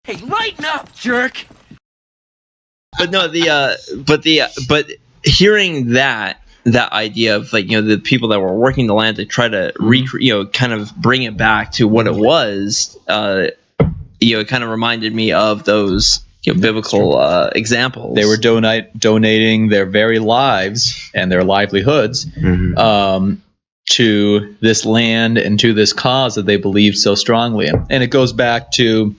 Hey, lighten up, jerk! But no, but hearing that idea of like, the people that were working the land to try to kind of bring it back to what it was, it kind of reminded me of those biblical examples. They were donating their very lives and their livelihoods to this land and to this cause that they believed so strongly in. And it goes back to,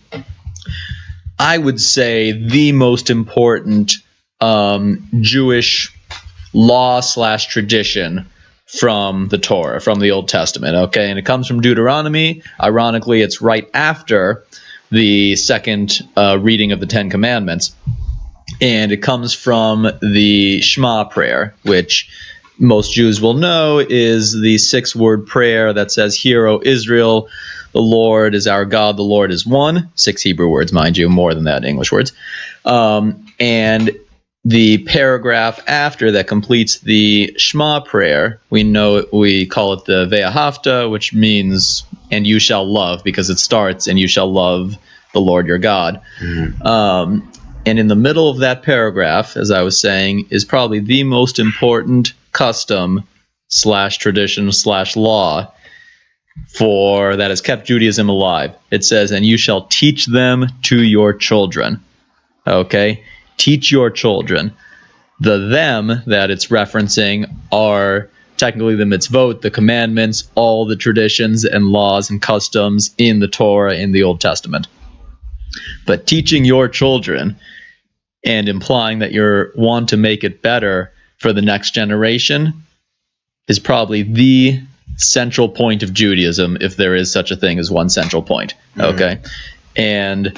I would say, the most important Jewish law/tradition from the Torah, from the Old Testament. Okay, and it comes from Deuteronomy. Ironically, it's right after the second reading of the Ten Commandments, and it comes from the Shema prayer, which most Jews will know is the 6-word prayer that says, "Hear, O Israel, the Lord is our God, the Lord is one." 6 Hebrew words, mind you, more than that in English words. And the paragraph after that completes the Shema prayer, we call it the Ve'ahavta, which means, "and you shall love," because it starts, "and you shall love the Lord your God." And in the middle of that paragraph, as I was saying, is probably the most important custom/tradition/law that has kept Judaism alive. It says, "and you shall teach them to your children." Okay? Teach your children. The them that it's referencing are technically the mitzvot, the commandments, all the traditions and laws and customs in the Torah in the Old Testament. But teaching your children and implying that you want to make it better for the next generation is probably the central point of Judaism, if there is such a thing as one central point. Okay? And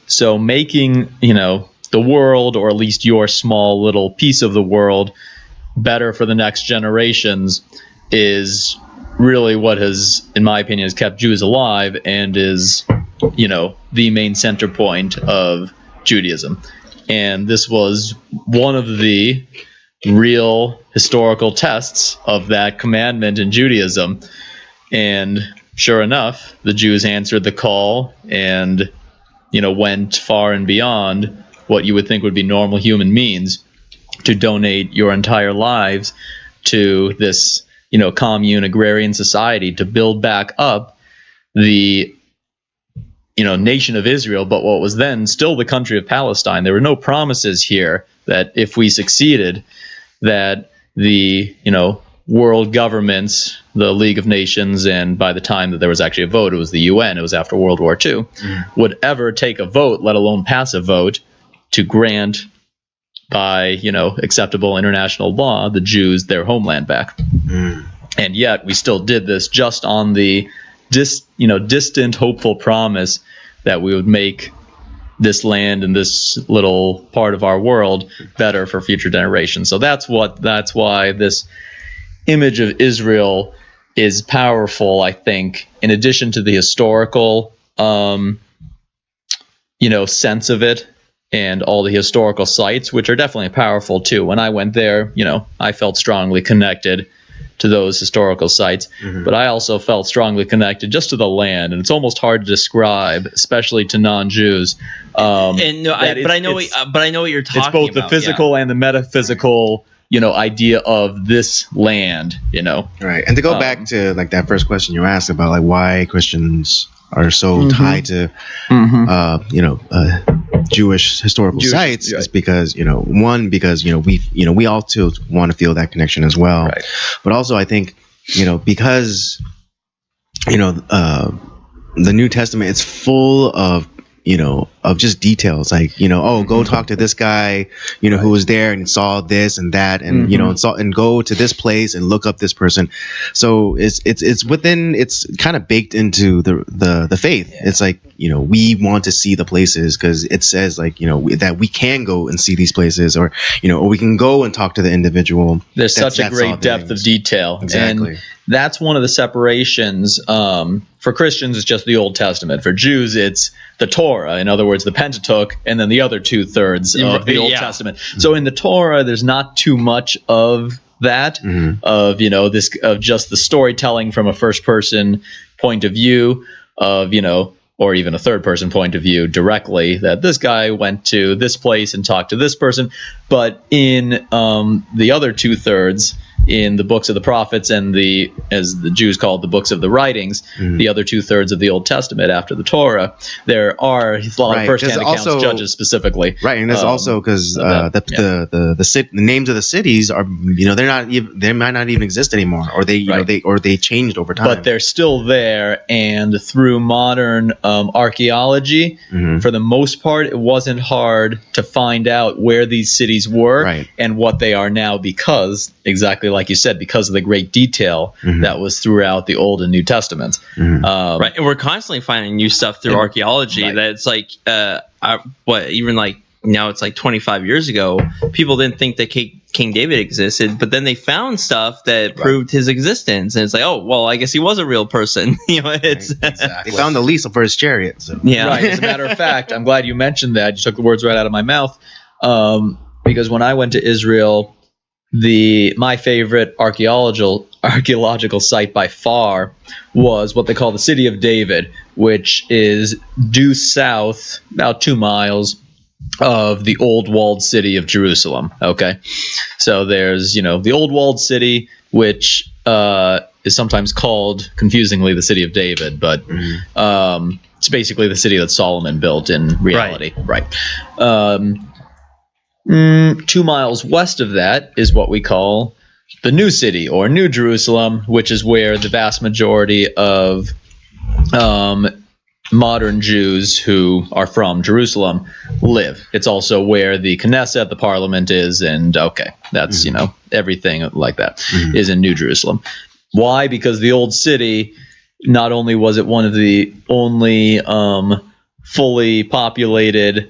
so making, the world, or at least your small little piece of the world, better for the next generations is really what has, in my opinion, has kept Jews alive and is, the main center point of Judaism. And this was one of the real historical tests of that commandment in Judaism. And sure enough, the Jews answered the call and, went far and beyond what you would think would be normal human means to donate your entire lives to this, commune agrarian society to build back up the, nation of Israel, but what was then still the country of Palestine. There were no promises here that if we succeeded, that the, world governments, the League of Nations, and by the time that there was actually a vote, it was the UN, it was after World War II, would ever take a vote, let alone pass a vote, to grant by, acceptable international law, the Jews their homeland back. And yet we still did this just on the distant, hopeful promise that we would make this land and this little part of our world better for future generations. So that's why this image of Israel is powerful, I think, in addition to the historical, sense of it, and all the historical sites, which are definitely powerful too. When I went there, I felt strongly connected to those historical sites, but I also felt strongly connected just to the land, and it's almost hard to describe, especially to non-Jews. I know what you're talking about. It's both the physical and the metaphysical, idea of this land, Right. And to go back to like that first question you asked about like why Christians are so tied to, Jewish historical sites is because, because we all too want to feel that connection as well. Right. But also I think, because, the New Testament, it's full of, of just details like, go talk to this guy, who was there and saw this and that, and, and go to this place and look up this person. So it's within, it's kind of baked into the faith. Yeah. It's like, we want to see the places because it says like, that we can go and see these places, or we can go and talk to the individual. There's such a great depth of detail. Exactly. And that's one of the separations. For Christians, it's just the Old Testament. For Jews, it's the Torah. In other words, the Pentateuch, and then the other 2/3 of the Old Testament. So in the Torah, there's not too much of that, of just the storytelling from a first-person point of view of or even a third-person point of view directly, that this guy went to this place and talked to this person. But in the other two-thirds, in the books of the prophets and as the Jews called the books of the writings, the other two-thirds of the Old Testament after the Torah, there are a lot of first-hand accounts, Judges specifically. Right, and there's also because the names of the cities are, they might not even exist anymore, or they changed over time. But they're still there, and through modern archaeology, for the most part, it wasn't hard to find out where these cities were and what they are now, because exactly like you said, because of the great detail that was throughout the Old and New Testaments. Right, and we're constantly finding new stuff through archaeology. That it's like, even like now it's like 25 years ago, people didn't think that King David existed, but then they found stuff that proved his existence, and it's like, oh, well, I guess he was a real person. It's exactly. They found the lease for his chariot. So. Yeah, right. As a matter of fact, I'm glad you mentioned that. You took the words right out of my mouth, because when I went to Israel, my favorite archaeological site by far was what they call the City of David, which is due south about 2 miles of the old walled city of Jerusalem. Okay, so there's the old walled city, which is sometimes called confusingly the City of David, but it's basically the city that Solomon built in reality. Right. 2 miles west of that is what we call the New City, or New Jerusalem, which is where the vast majority of modern Jews who are from Jerusalem live. It's also where the Knesset, the parliament, is, and that's everything like that is in New Jerusalem. Why? Because the old city, not only was it one of the only fully populated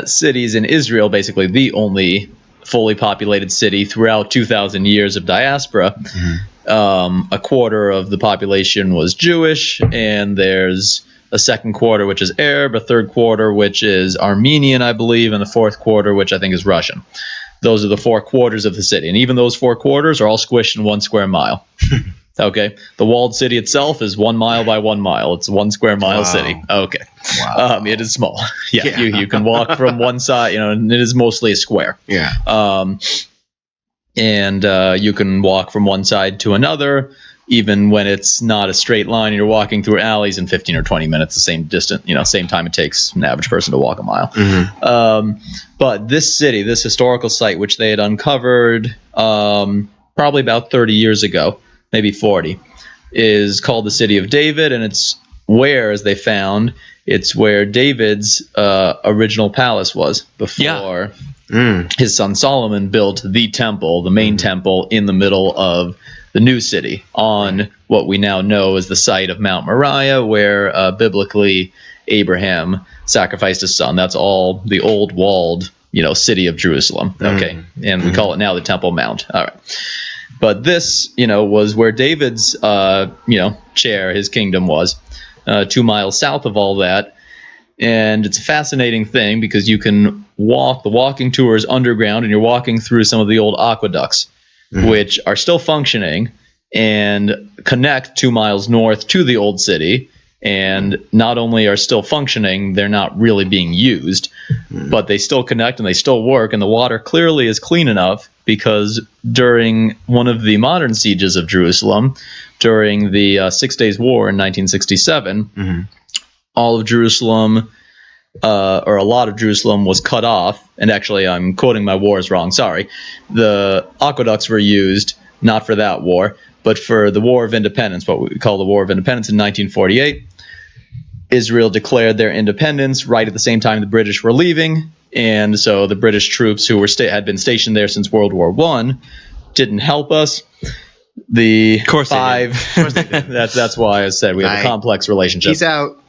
cities in Israel, basically the only fully populated city throughout 2,000 years of diaspora. A quarter of the population was Jewish, and there's a second quarter which is Arab, a third quarter which is Armenian, I believe, and the fourth quarter which I think is Russian. Those are the 4 quarters of the city, and even those 4 quarters are all squished in 1 square mile. Okay, the walled city itself is 1 mile by 1 mile. It's 1 square mile city. Okay, it is small. You can walk from one side. And it is mostly a square. Yeah. And you can walk from one side to another, even when it's not a straight line. You're walking through alleys in 15 or 20 minutes, the same distance. Same time it takes an average person to walk a mile. But this city, this historical site, which they had uncovered probably about 30 years ago, maybe 40, is called the City of David, and it's where, as they found, it's where David's original palace was before his son Solomon built the temple, the main temple, in the middle of the new city, on what we now know as the site of Mount Moriah, where biblically Abraham sacrificed his son. That's all the old walled, city of Jerusalem. Okay, and we call it now the Temple Mount. All right. But this, was where David's, chair, his kingdom was, 2 miles south of all that. And it's a fascinating thing because you can walk, the walking tour is underground, and you're walking through some of the old aqueducts, which are still functioning and connect 2 miles north to the old city. And not only are still functioning, they're not really being used, but they still connect and they still work. And the water clearly is clean enough, because during one of the modern sieges of Jerusalem, during the 6 Days War in 1967, all of Jerusalem, or a lot of Jerusalem, was cut off. And actually, I'm quoting my wars wrong. Sorry. The aqueducts were used not for that war, but for the War of Independence, what we call the War of Independence in 1948. Israel declared their independence right at the same time the British were leaving, and so the British troops who had been stationed there since World War I didn't help us. Of course they did. That's why I said we have a complex relationship. Peace out.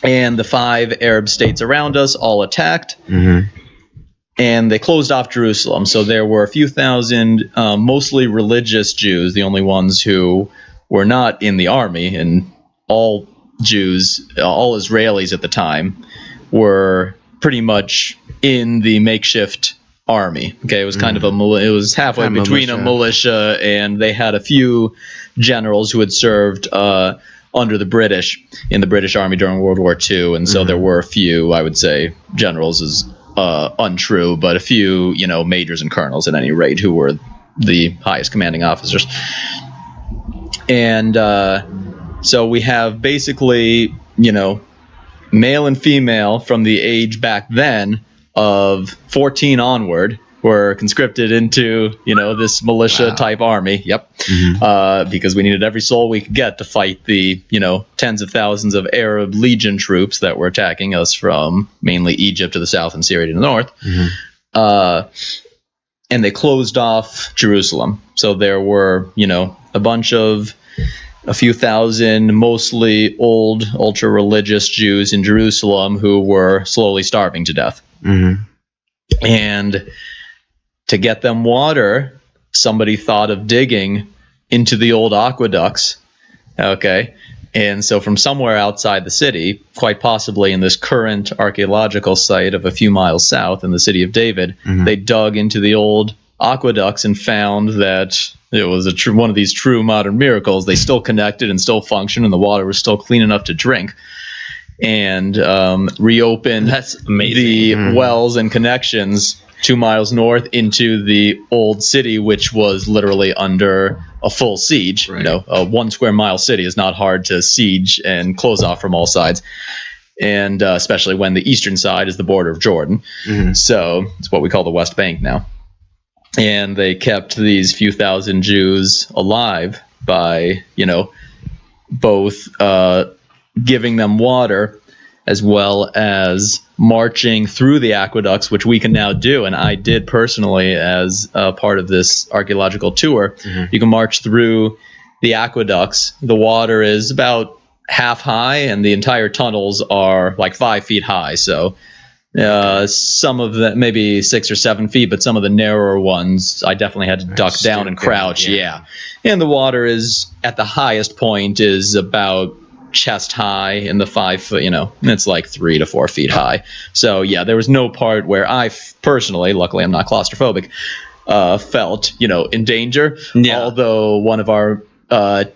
And the 5 Arab states around us all attacked, and they closed off Jerusalem. So there were a few thousand, mostly religious Jews, the only ones who were not in the army, and all Jews, all Israelis at the time, were pretty much in the makeshift army. Okay, it was kind of it was halfway between a militia, and they had a few generals who had served under the British in the British Army during World War II, and so there were a few, I would say, generals is untrue, but a few, majors and colonels at any rate who were the highest commanding officers. And so we have basically, male and female from the age back then of 14 onward were conscripted into, this militia type army. Yep. Because we needed every soul we could get to fight the, tens of thousands of Arab Legion troops that were attacking us from mainly Egypt to the south and Syria to the north. And they closed off Jerusalem. So there were, a few thousand, mostly old, ultra-religious Jews in Jerusalem who were slowly starving to death. And to get them water, somebody thought of digging into the old aqueducts. Okay. And so from somewhere outside the city, quite possibly in this current archaeological site of a few miles south in the city of David, they dug into the old aqueducts and found that it was one of these true modern miracles. They still connected and still functioned, and the water was still clean enough to drink. And reopened the wells and connections 2 miles north into the old city, which was literally under a full siege. Right. A 1 square mile city is not hard to siege and close off from all sides. And especially when the eastern side is the border of Jordan. So it's what we call the West Bank now. And they kept these few thousand Jews alive by, both giving them water as well as marching through the aqueducts, which we can now do. And I did personally as a part of this archaeological tour. You can march through the aqueducts. The water is about half high, and the entire tunnels are like 5 feet high. So some of them maybe 6 or 7 feet, but some of the narrower ones I definitely had to duck down and crouch. Yeah. And the water is at the highest point is about chest high, in the 5 foot, it's like 3 to 4 feet high. So yeah, there was no part where I personally, luckily I'm not claustrophobic, felt, in danger. Yeah. Although one of our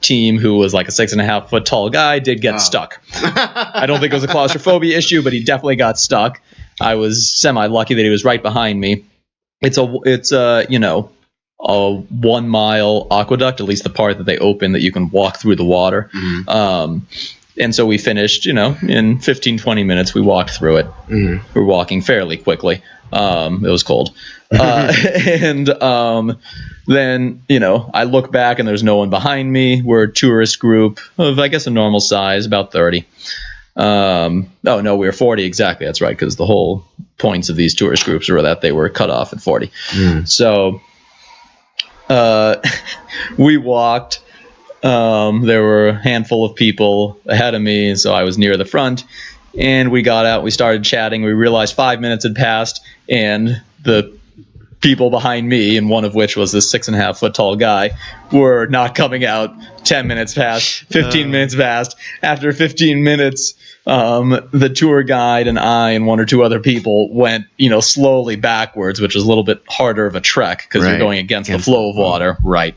team, who was like a 6.5 foot tall guy, did get stuck. I don't think it was a claustrophobia issue, but he definitely got stuck. I was semi lucky that he was right behind me. It's a 1 mile aqueduct, at least the part that they open that you can walk through the water. And so we finished, in 15-20 minutes we walked through it. We were walking fairly quickly. It was cold. And then, I look back and there's no one behind me. We're a tourist group of, I guess, a normal size, about 30. Oh no, we were 40 exactly. That's right, because the whole points of these tourist groups were that they were cut off at 40. So we walked. There were a handful of people ahead of me, so I was near the front. And we got out. We started chatting. We realized 5 minutes had passed, and the people behind me, and one of which was this 6.5 foot tall guy, were not coming out. 10 minutes passed, 15 minutes passed. After 15 minutes, the tour guide and I and 1 or 2 other people went, slowly backwards, which was a little bit harder of a trek because you're going against the flow of water. Right.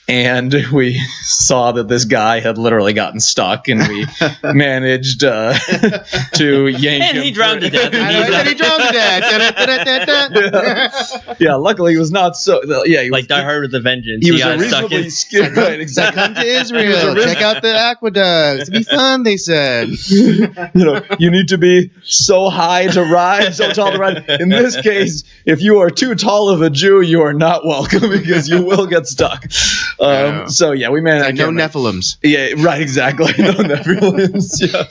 And we saw that this guy had literally gotten stuck, and we managed to yank him. And he drowned to death. And he drowned to death. Yeah, luckily he was not so. Yeah, he was, like Die Hard with a Vengeance. He was a reasonably skilled. Right, exactly. Come to Israel. Check out the aqueducts. It'll be fun, they said. You need to be so high to ride, so tall to ride. In this case, if you are too tall of a Jew, you are not welcome because you will get stuck. So yeah, we managed. No Nephilims. Yeah, right, exactly. No Nephilims. Yeah.